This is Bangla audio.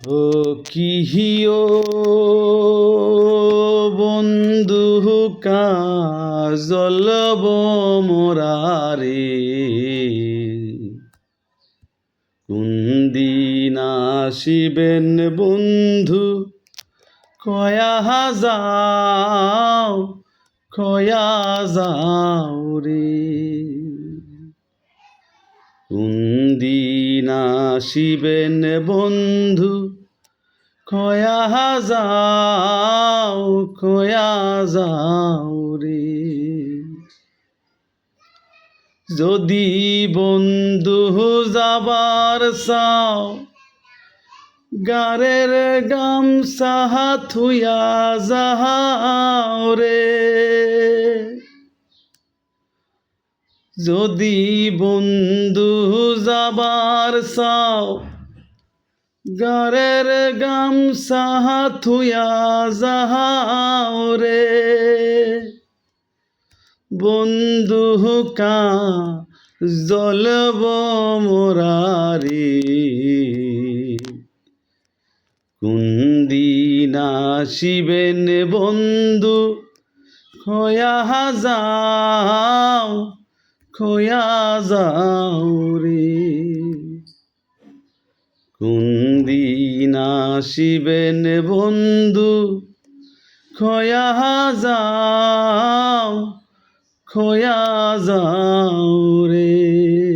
ও কিহিও বন্ধু কাজলব মোরারে কোনদিন আসিবেন বন্ধু কয়া যাও রে কোনদিন আসিবেন বন্ধু কয়া যাও রে যদি বন্ধু যাবার চাও গারের গামছা থুয়া যাও রে যদি বন্ধু যাবার চাও গারের গামছা থুয়া যাও রে বন্ধু কাজলব মোরারে কোনদিন আসিবেন বন্ধু কয়া যাও রে কোনদিন আসিবেন বন্ধু কয়া যাও রে।